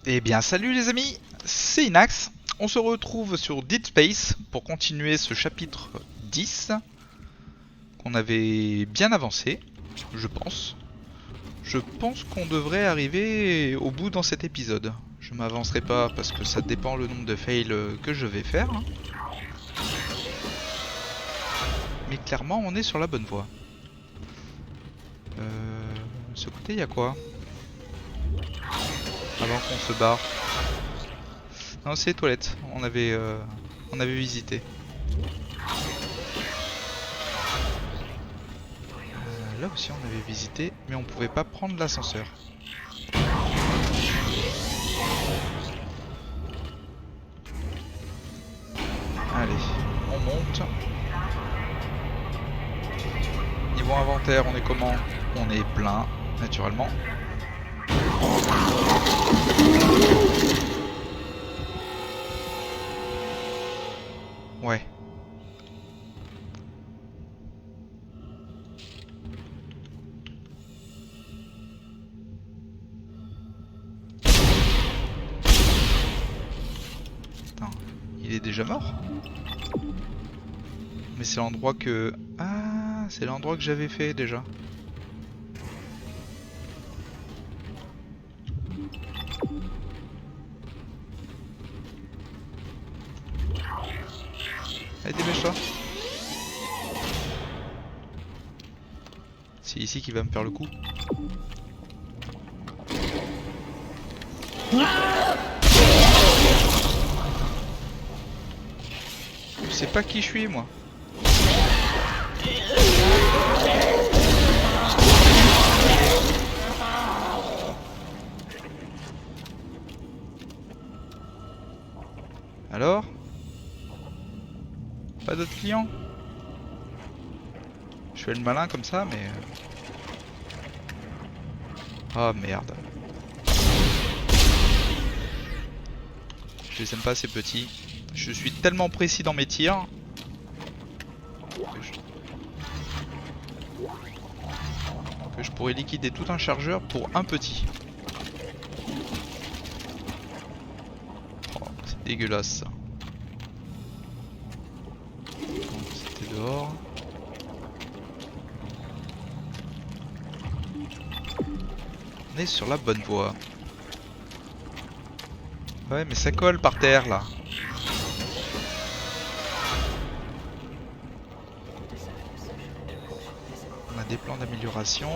Eh bien salut les amis, c'est Inax. On se retrouve sur Dead Space pour continuer ce chapitre 10 qu'on avait bien avancé, je pense. Je pense qu'on devrait arriver au bout dans cet épisode. Je m'avancerai pas parce que ça dépend le nombre de fails que je vais faire. Mais clairement on est sur la bonne voie. Ce côté il y a quoi? Avant qu'on se barre. Non, c'est les toilettes, on avait visité. Là aussi on avait visité, mais on pouvait pas prendre l'ascenseur. Allez, on monte. Niveau inventaire, on est comment? On est plein, naturellement. Ouais. Attends, il est déjà mort? Mais c'est l'endroit que... Ah, c'est l'endroit que j'avais fait déjà. Allez, dépêche-toi. C'est ici qu'il va me faire le coup. Je sais pas qui je suis, moi. Alors? Pas d'autres clients? Je fais le malin comme ça, mais... Ah merde. Je les aime pas ces petits. Je suis tellement précis dans mes tirs. Que je pourrais liquider tout un chargeur pour un petit. Oh, c'est dégueulasse ça. C'était dehors. On est sur la bonne voie. Ouais, mais ça colle par terre là. On a des plans d'amélioration.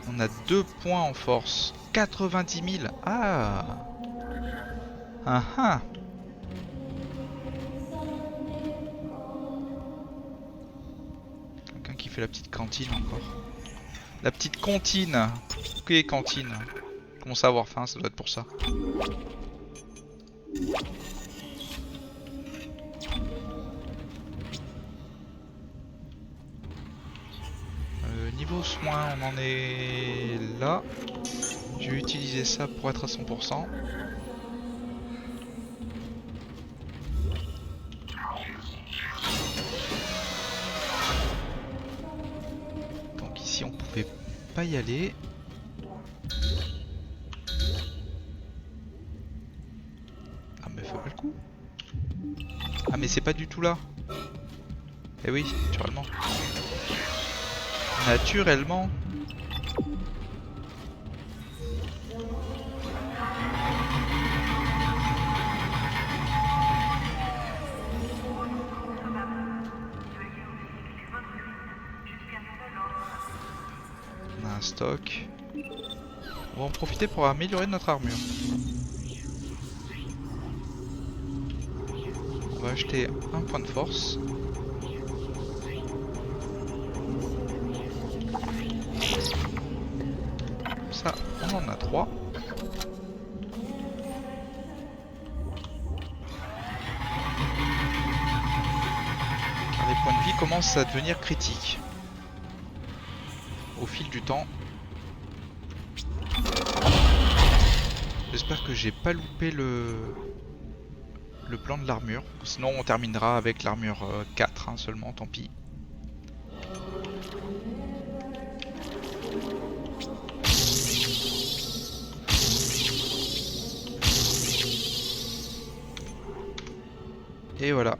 On a 2 points en force. 90 000. Ah. Ah ah. Quelqu'un qui fait la petite cantine encore. La petite cantine. Ok, cantine. Commence à avoir faim, ça doit être pour ça. Niveau soins, on en est là. Je vais utiliser ça pour être à 100%. Donc ici on pouvait pas y aller. Ah mais faut pas le coup. Ah mais c'est pas du tout là. Eh oui, naturellement. Naturellement. On a un stock. On va en profiter pour améliorer notre armure. On va acheter un point de force. Ça, on en a 3. Car les points de vie commencent à devenir critiques. Au fil du temps. J'espère que j'ai pas loupé le plan de l'armure. Sinon on terminera avec l'armure 4 hein, seulement, tant pis. Et voilà.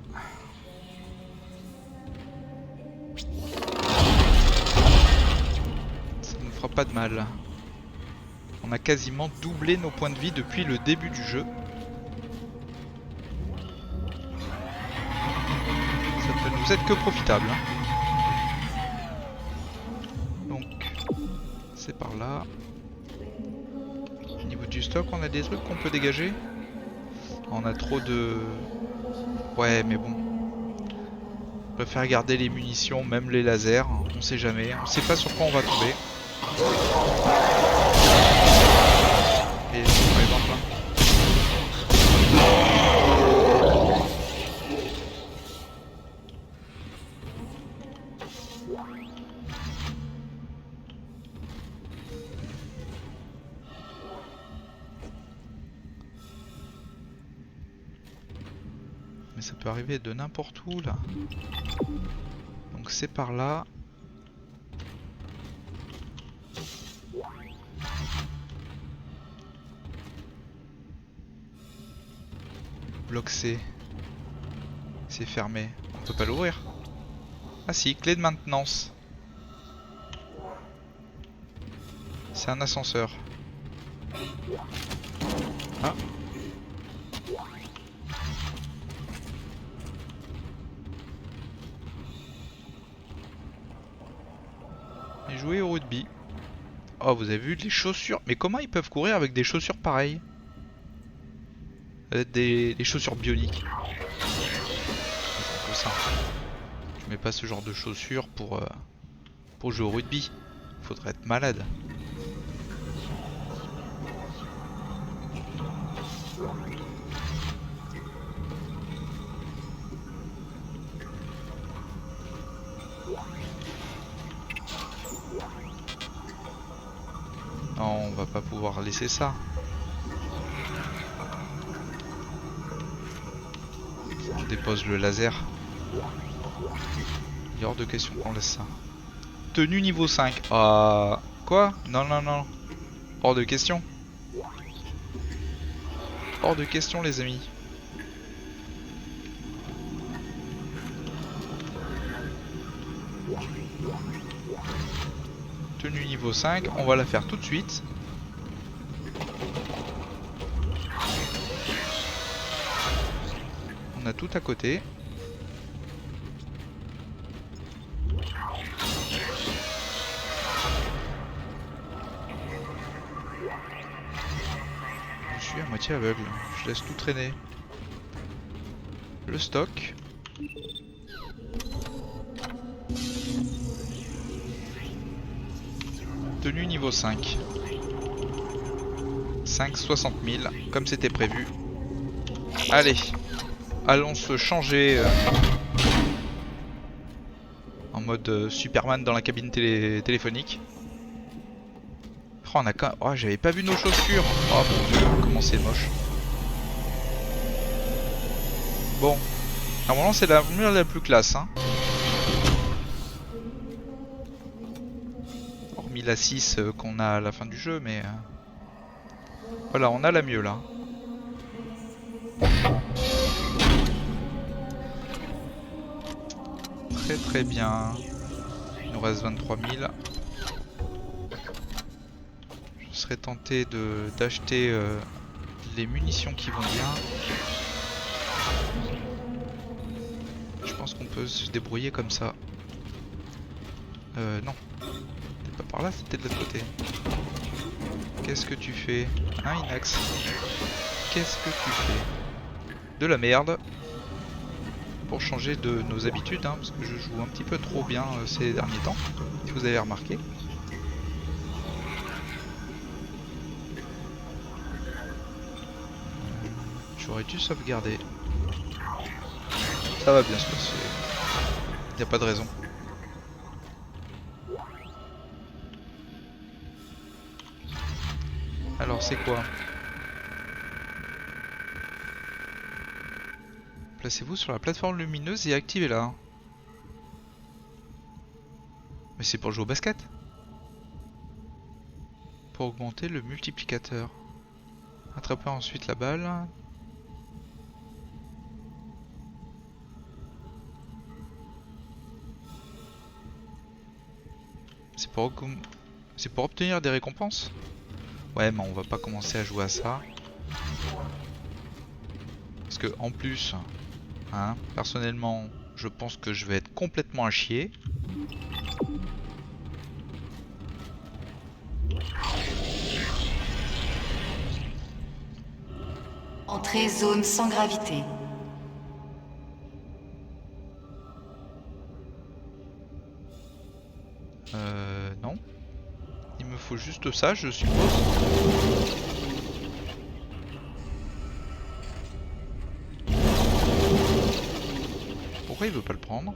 Ça ne fera pas de mal. On a quasiment doublé nos points de vie depuis le début du jeu. Ça peut nous être que profitable. Donc, c'est par là. Au niveau du stock, on a des trucs qu'on peut dégager. On a trop de... Ouais, mais bon. Je préfère garder les munitions, même les lasers. On sait jamais. On sait pas sur quoi on va tomber. Et par exemple là. Mais ça peut arriver de n'importe où là. Donc c'est par là. Bloc C. C'est fermé. On peut pas l'ouvrir. Ah si, clé de maintenance. C'est un ascenseur. Ah. Et jouer au rugby. Oh, vous avez vu les chaussures. Mais comment ils peuvent courir avec des chaussures pareilles? Des chaussures bioniques. C'est un peu ça. Je mets pas ce genre de chaussures pour jouer au rugby. Faudrait être malade. Non, on va pas pouvoir laisser ça. On dépose le laser. Il est hors de question qu'on laisse ça. Tenue niveau 5. Ah, quoi? Non, non, non. Hors de question. Hors de question, les amis. Tenue niveau 5, on va la faire tout de suite. On a tout à côté. Je suis à moitié aveugle, je laisse tout traîner. Le stock. Tenue niveau 5. 60 000, comme c'était prévu. Allez, allons se changer en mode Superman dans la cabine téléphonique. Oh, on a quand... oh, j'avais pas vu nos chaussures. Oh mon dieu, comment c'est moche. Bon, normalement c'est la mur la plus classe, hein. Hormis la 6 qu'on a à la fin du jeu, mais... voilà, on a la mieux là. Très très bien. Il nous reste 23 000. Je serais tenté d'acheter les munitions qui vont bien. Je pense qu'on peut se débrouiller comme ça. Non. C'était pas par là, c'était de l'autre côté. Qu'est-ce que tu fais? Hein, Inax? Qu'est-ce que tu fais? De la merde. Pour changer de nos habitudes, hein, parce que je joue un petit peu trop bien ces derniers temps, si vous avez remarqué. J'aurais dû sauvegarder. Ça va bien se passer. Il n'y a pas de raison. Alors c'est quoi? Placez-vous sur la plateforme lumineuse et activez-la. Mais c'est pour jouer au basket? Pour augmenter le multiplicateur. Attrapez ensuite la balle. c'est pour obtenir des récompenses? Ouais, mais on va pas commencer à jouer à ça. Parce que en plus, hein, personnellement, je pense que je vais être complètement à chier. Entrée zone sans gravité. Non. Il me faut juste ça, je suppose. Pourquoi il veut pas le prendre?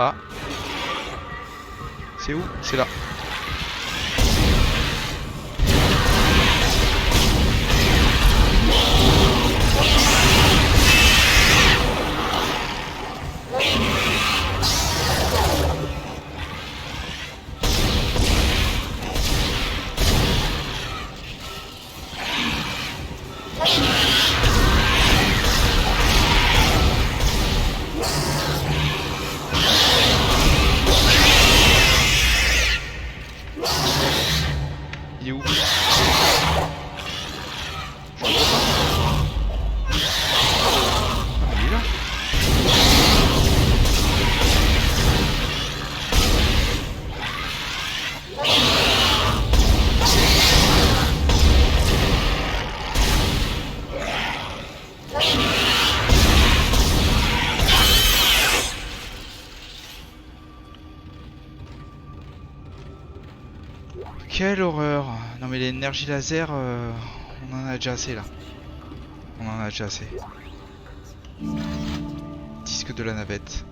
Ah. C'est où? C'est là. Il est où? Je le vois pas. Ah, il est là. Quelle horreur! Non mais l'énergie laser, on en a déjà assez là. On en a déjà assez. Disque de la navette.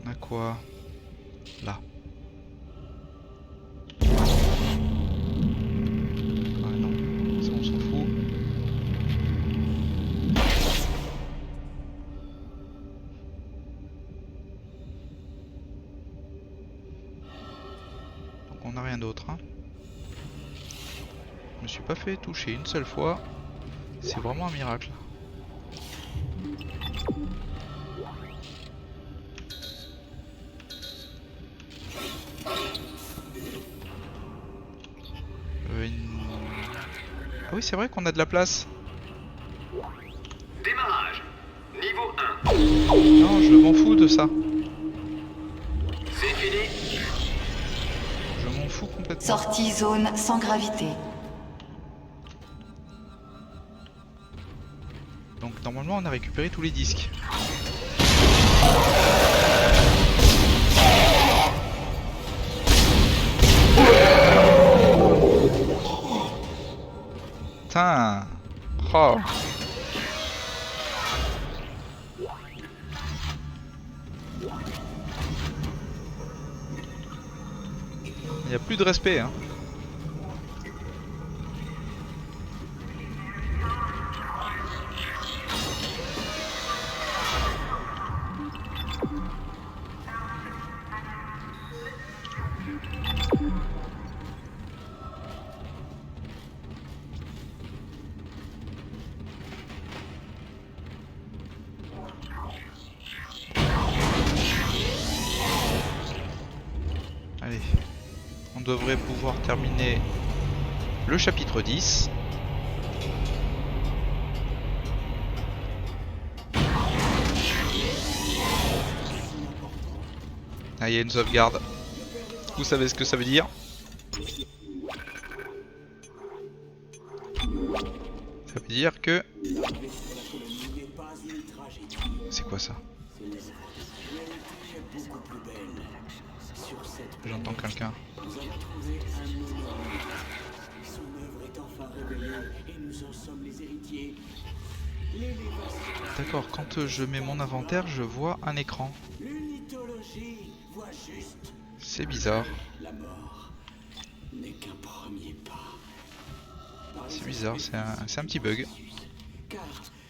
On a quoi? Là. Ah non, ça on s'en fout. Donc on n'a rien d'autre, hein. Je me suis pas fait toucher une seule fois. C'est vraiment un miracle. Ah oui, c'est vrai qu'on a de la place. Démarrage. Niveau 1. Non, je m'en fous de ça. C'est fini. Je m'en fous complètement. Sortie zone sans gravité. Donc normalement on a récupéré tous les disques. Putain. Oh. Il n'y a plus de respect, hein. Allez, on devrait pouvoir terminer le chapitre 10. Ah, il y a une sauvegarde. Vous savez ce que ça veut dire? Ça veut dire que... C'est quoi ça? J'entends quelqu'un. D'accord, quand je mets mon inventaire, je vois un écran. C'est bizarre. La mort n'est qu'un premier pas. C'est bizarre, c'est un petit bug. Car,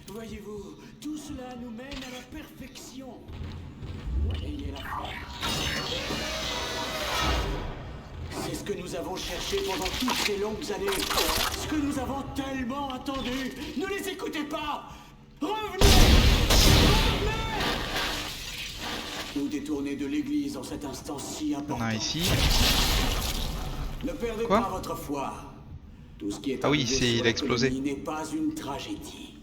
voyez-vous, tout cela nous mène à la perfection. Ayez la foi. C'est ce que nous avons cherché pendant toutes ces longues années. Ce que nous avons tellement attendu. Ne les écoutez pas. Revenez. Vous détournez de l'église en cet instant si On important. a ici. Ne perdez Quoi pas votre foi. Tout ce qui est Ah oui, arrivé c'est- sur il a la explosé. colonie n'est pas une tragédie.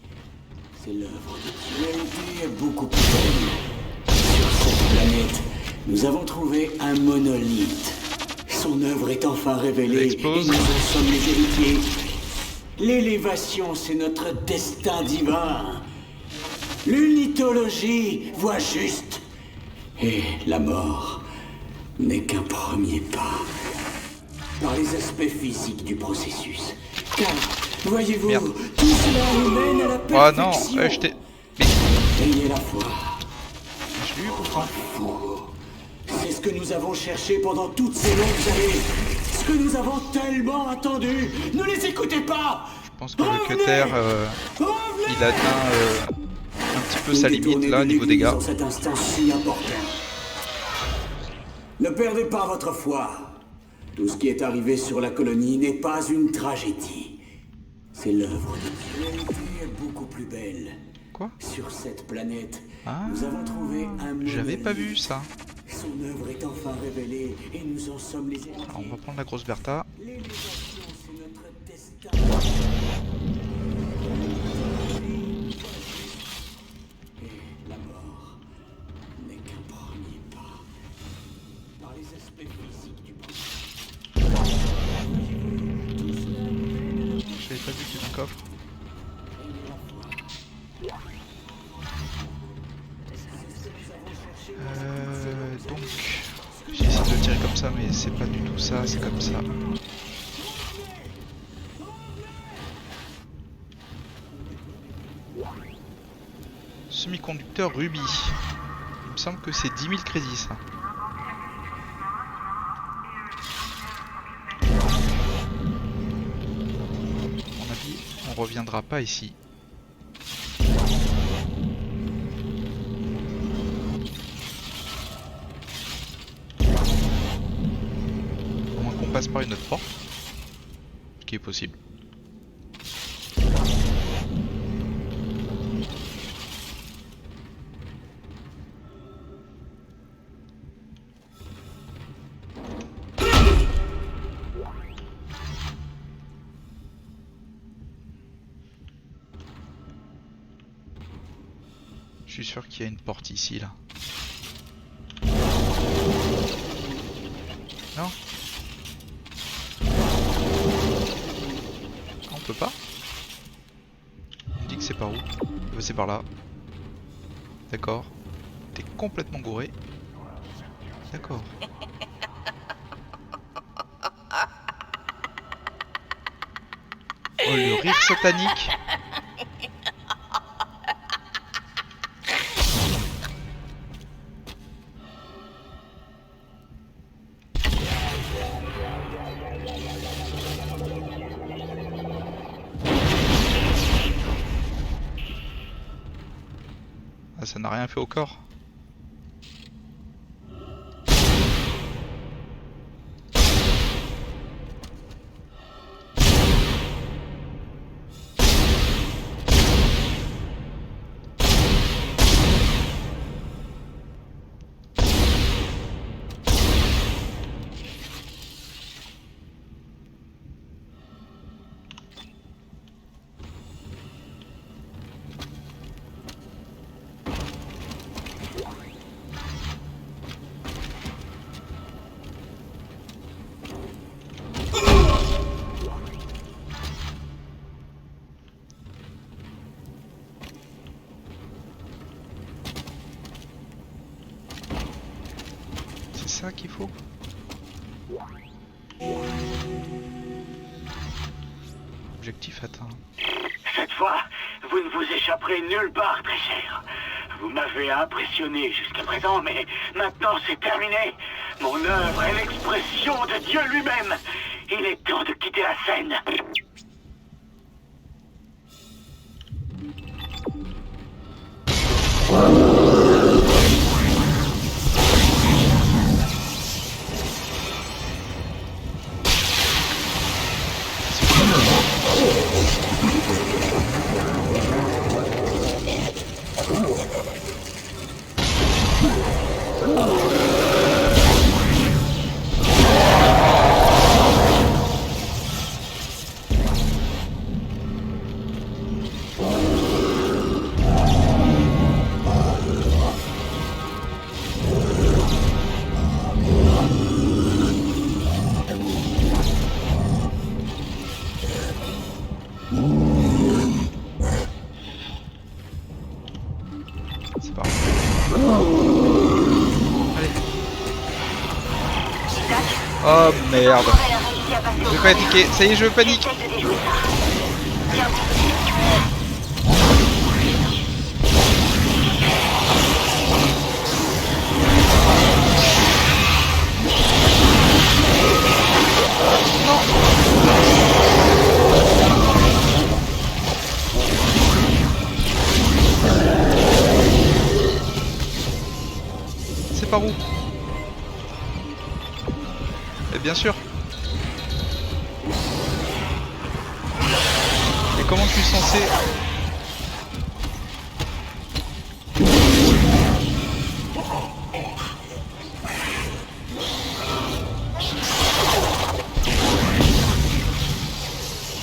C'est l'œuvre de Dieu. L'humanité est beaucoup plus belle. Sur cette planète, nous avons trouvé un monolithe. Son œuvre est enfin Il révélée explose. et nous en sommes les héritiers. L'élévation, c'est notre destin divin. L'unitologie voit juste. Et la mort n'est qu'un premier pas. Par les aspects physiques du processus. Car, voyez-vous, Merde. tout cela nous mène à la Oh non, perfection. je t'ai... Mais Ayez la foi. je l'ai eu pourtant. Fou. C'est ce que nous avons cherché pendant toutes ces longues années. Ce que nous avons tellement attendu. Ne les écoutez pas. Je pense que le cutter, il atteint un petit peu sa limite là, niveau dégâts. Dans cet instant si important. Ne perdez pas votre foi. Tout ce qui est arrivé sur la colonie n'est pas une tragédie. C'est l'œuvre de Dieu. L'humanité est beaucoup plus belle. Quoi? Sur cette planète, Ah, nous avons trouvé un j'avais pas monolithe. vu ça. Son œuvre est enfin révélée et nous en sommes les héritiers. Alors, on va prendre la grosse Bertha. L'élévation, c'est notre destin. Et la mort n'est qu'un premier pas. Par les aspects physiques du processus. J'avais pas vu qu'il y avait un coffre. Donc, j'ai essayé de le tirer comme ça, mais c'est pas du tout ça, c'est comme ça. Semi-conducteur rubis. Il me semble que c'est 10 000 crédits ça. À mon avis, on reviendra pas ici. À moins qu'on passe par une autre porte. Ce qui est possible. Je suis sûr qu'il y a une porte ici là. Non? On peut pas? On dit que c'est par où? C'est par là. D'accord. T'es complètement gouré. D'accord. Oh le rire satanique! Ah, ça n'a rien fait au corps. C'est ça qu'il faut. Objectif atteint. Cette fois, vous ne vous échapperez nulle part, très cher. Vous m'avez impressionné jusqu'à présent, mais maintenant c'est terminé. Mon œuvre est l'expression de Dieu lui-même. Il est temps de quitter la scène. C'est parti. Allez. Oh merde. Je vais paniquer. Ça y est, je panique. C'est par où? Et bien sûr. Et comment je suis censé...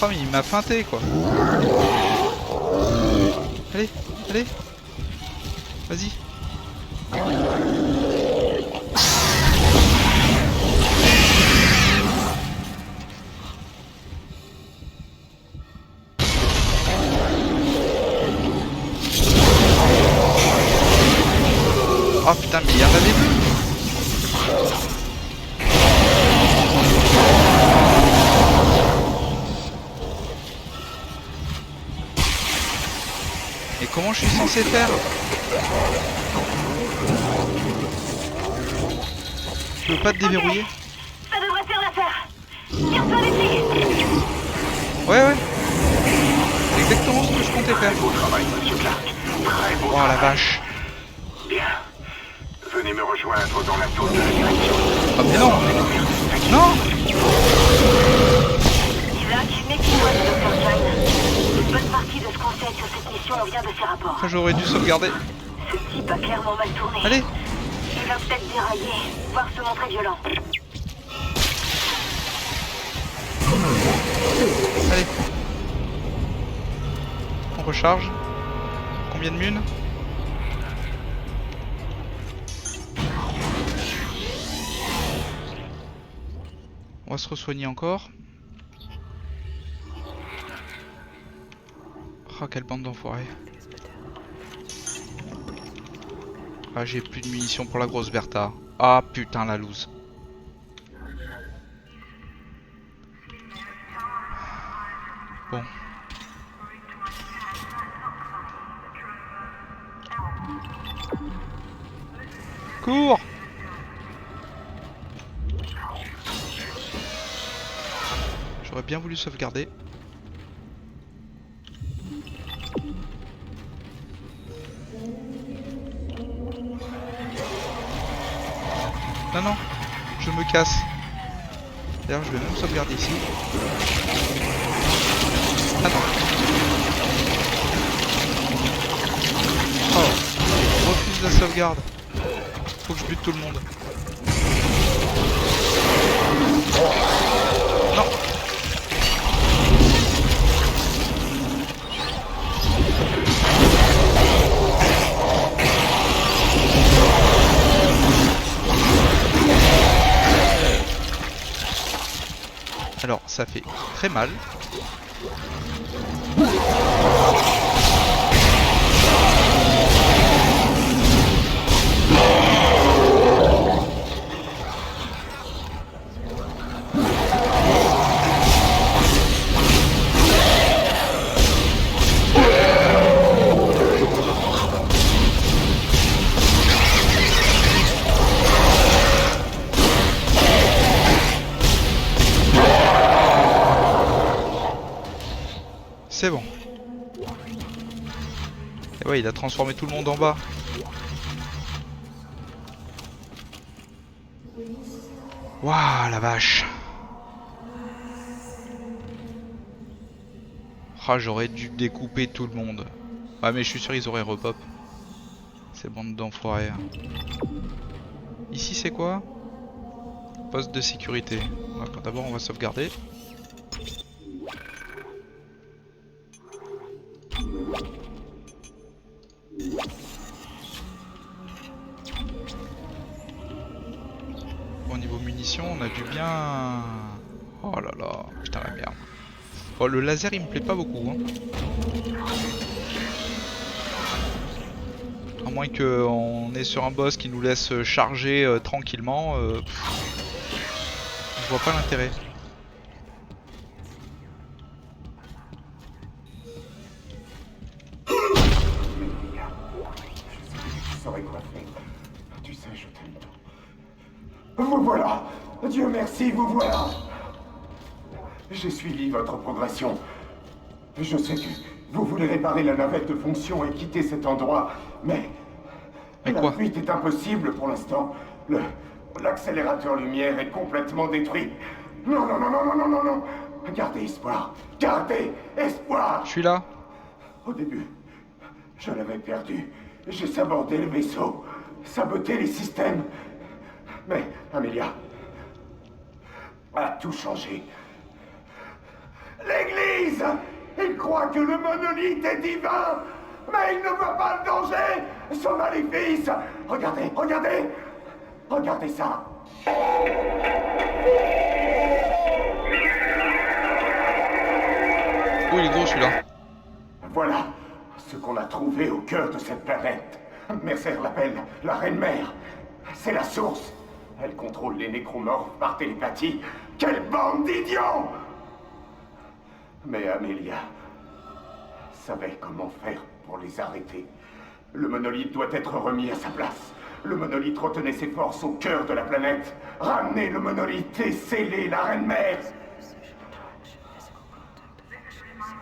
Oh mais il m'a feinté quoi. Allez, allez. Vas-y. Oh putain, mais il y en avait deux. Et comment je suis censé faire? Je peux pas te déverrouiller? Ça devrait faire l'affaire. Tire-toi d'ici. Ouais, ouais. C'est exactement ce que je comptais faire. Beau travail, monsieur Clark. Très beau Oh la travail. vache. Bien. Venez me rejoindre dans la tour de la direction. Ah mais non. Non. Isaac, méfie-toi de Dr. John. Une bonne partie de ce qu'on sait sur cette mission vient de ses rapports. Enfin, j'aurais dû sauvegarder. Ce type a clairement mal tourné. Allez. Il va peut-être dérailler, voire se montrer violent. Allez. On recharge. Combien de mun? On va se re-soigner encore. Oh quelle bande d'enfoirés. Ah j'ai plus de munitions pour la grosse Bertha. Ah putain la loose. Bon. Cours! J'aurais bien voulu sauvegarder. Non, non, je me casse. D'ailleurs, je vais même sauvegarder ici. Ah non. Oh, refuse la sauvegarde. Faut que je bute tout le monde. Non. Alors, ça fait très mal. Et ouais, il a transformé tout le monde en bas. Waouh, la vache. Ah, j'aurais dû découper tout le monde. Ouais, mais je suis sûr ils auraient repop. Ces bandes d'enfoirés. Ici, c'est quoi? Poste de sécurité. D'abord, on va sauvegarder. Bon, niveau munitions, on a dû bien... Oh là là, putain la merde. Oh, le laser, il me plaît pas beaucoup. Hein. À moins qu'on est sur un boss qui nous laisse charger tranquillement. Je vois pas l'intérêt. Je saurais quoi faire. Tu sais, je t'aime tant. Vous voilà! Dieu merci, vous voilà! J'ai suivi votre progression. Je sais que vous voulez réparer la navette de fonction et quitter cet endroit, mais la fuite est impossible pour l'instant. L'accélérateur lumière est complètement détruit. Non, non, non, non, non, non, non, non! Gardez espoir! Gardez espoir! Je suis là. Au début, je l'avais perdu. J'ai sabordé le vaisseau, saboté les systèmes. Mais Amelia a tout changé. L'Église! Il croit que le monolithe est divin, mais il ne voit pas le danger, son maléfice. Regardez, regardez, regardez ça. Oh, il est gros celui-là. Voilà ce qu'on a trouvé au cœur de cette planète. Mercer l'appelle la Reine-Mère. C'est la source. Elle contrôle les nécromorphes par télépathie. Quelle bande d'idiots! Mais Amelia savait comment faire pour les arrêter. Le monolithe doit être remis à sa place. Le monolithe retenait ses forces au cœur de la planète. Ramenez le monolithe et scellez la Reine-Mère.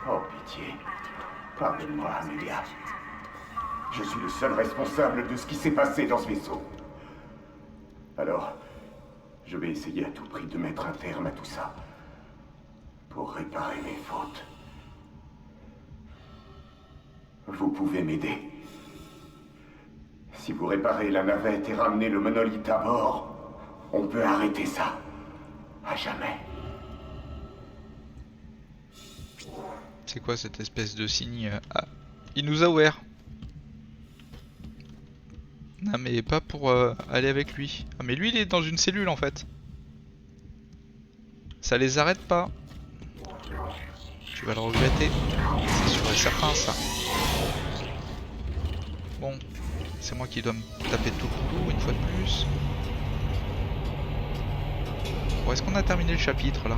Oh, pitié. Pardonne-moi, Amelia. Je suis le seul responsable de ce qui s'est passé dans ce vaisseau. Alors, je vais essayer à tout prix de mettre un terme à tout ça. Pour réparer mes fautes. Vous pouvez m'aider. Si vous réparez la navette et ramenez le monolithe à bord, on peut arrêter ça. À jamais. C'est quoi cette espèce de signe? Ah, il nous a ouvert. Non mais pas pour aller avec lui. Ah mais lui il est dans une cellule en fait. Ça les arrête pas. Tu vas le regretter. C'est sûr et certain ça. Bon, c'est moi qui dois me taper tout le boulot une fois de plus. Bon, est-ce qu'on a terminé le chapitre là?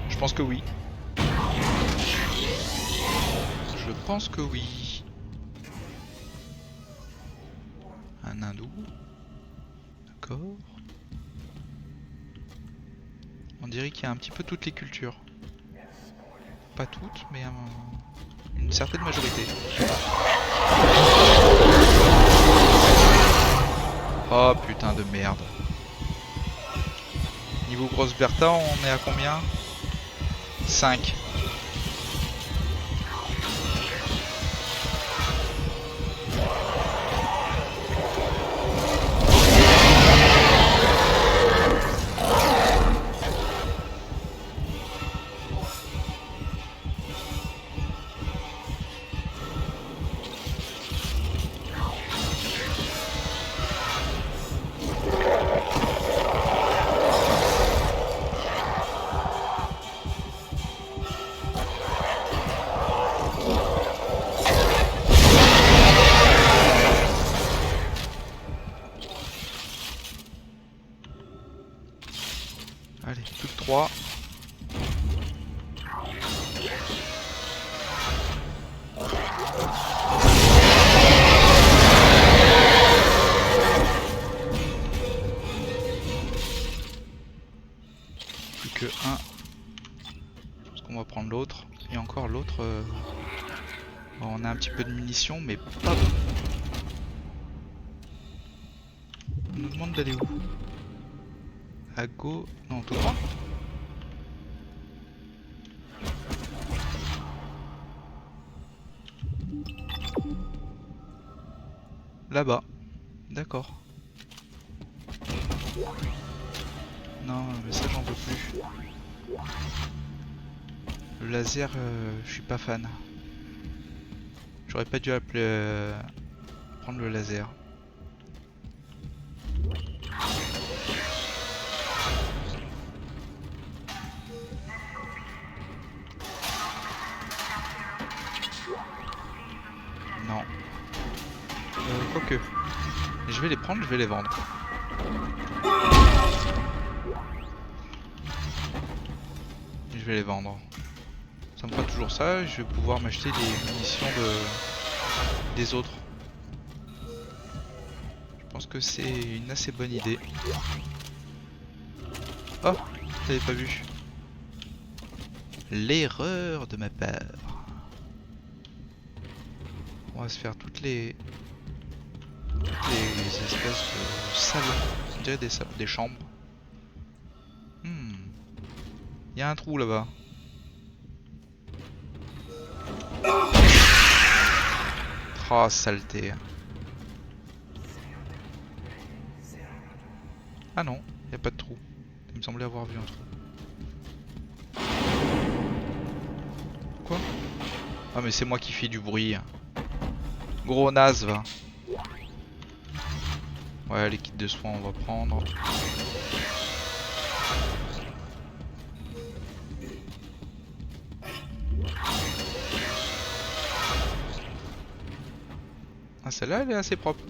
Je pense que oui. Je pense que oui. Un hindou. D'accord. On dirait qu'il y a un petit peu toutes les cultures. Pas toutes, mais une certaine majorité. Oh putain de merde. Niveau grosse Bertha, on est à combien? 5. Allez, plus que 3. Plus que 1. Je pense qu'on va prendre l'autre. Et encore l'autre... Bon, on a un petit peu de munitions, mais pas beaucoup. On nous demande d'aller où? À go... Non, tout droit. Là-bas. D'accord. Non, mais ça j'en veux plus. Le laser, je suis pas fan. J'aurais pas dû appeler, prendre le laser. Non. Quoique. Je vais les prendre, je vais les vendre. Je vais les vendre. Ça me fera toujours ça et je vais pouvoir m'acheter des munitions des autres. Je pense que c'est une assez bonne idée. Oh, j'avais pas vu. L'erreur de ma part. On va se faire toutes les espèces de salons. On dirait des chambres. Il y a un trou là-bas. Oh, saleté. Ah non, il n'y a pas de trou. Il me semblait avoir vu un trou. Quoi? Ah mais c'est moi qui fais du bruit. Gros naze va. Ouais, les kits de soins on va prendre. Ah, celle-là elle est assez propre.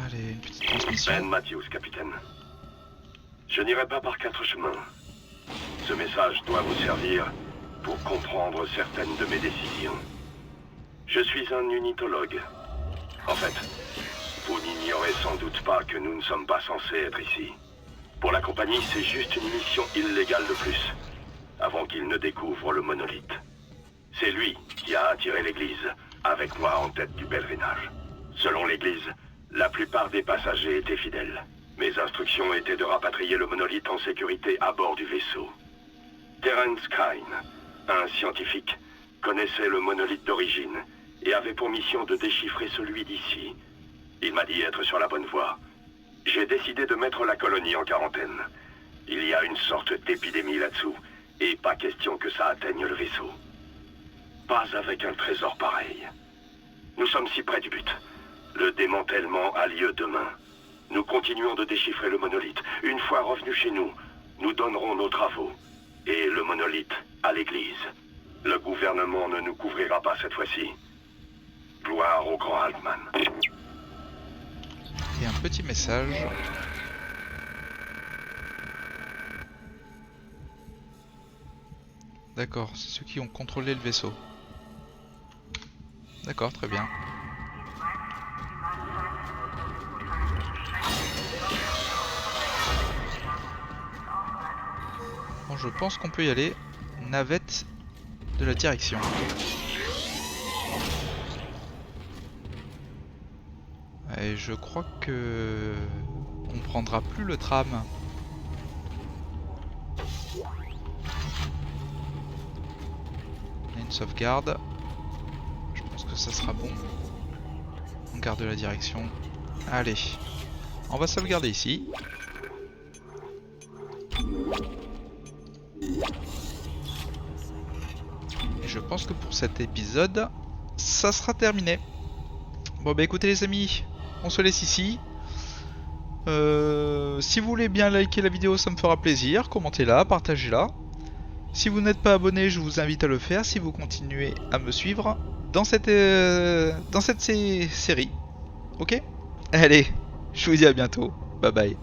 Allez, une petite transmission. Ben Matthews, capitaine. Je n'irai pas par 4 chemins. Ce message doit vous servir pour comprendre certaines de mes décisions. Je suis un unitologue. En fait, vous n'ignorez sans doute pas que nous ne sommes pas censés être ici. Pour la compagnie, c'est juste une mission illégale de plus, avant qu'il ne découvre le monolithe. C'est lui qui a attiré l'église, avec moi en tête du pèlerinage. Selon l'église, la plupart des passagers étaient fidèles. Mes instructions étaient de rapatrier le monolithe en sécurité à bord du vaisseau. Terence Kyne, un scientifique, connaissait le monolithe d'origine et avait pour mission de déchiffrer celui d'ici. Il m'a dit être sur la bonne voie. J'ai décidé de mettre la colonie en quarantaine. Il y a une sorte d'épidémie là-dessous, et pas question que ça atteigne le vaisseau. Pas avec un trésor pareil. Nous sommes si près du but. Le démantèlement a lieu demain. Nous continuons de déchiffrer le monolithe. Une fois revenus chez nous, nous donnerons nos travaux. Et le monolithe à l'église. Le gouvernement ne nous couvrira pas cette fois-ci. Gloire au grand Altman. Et un petit message. D'accord, c'est ceux qui ont contrôlé le vaisseau. D'accord, très bien. Bon, je pense qu'on peut y aller. Navette de la direction. Et je crois que on prendra plus le tram. Il y a une sauvegarde. Je pense que ça sera bon. On garde la direction. Allez, on va sauvegarder ici. Et je pense que pour cet épisode, ça sera terminé. Bon bah écoutez les amis, on se laisse ici. Si vous voulez bien liker la vidéo, ça me fera plaisir. Commentez-la, partagez-la. Si vous n'êtes pas abonné, je vous invite à le faire si vous continuez à me suivre dans cette série. Ok? Allez, je vous dis à bientôt. Bye bye.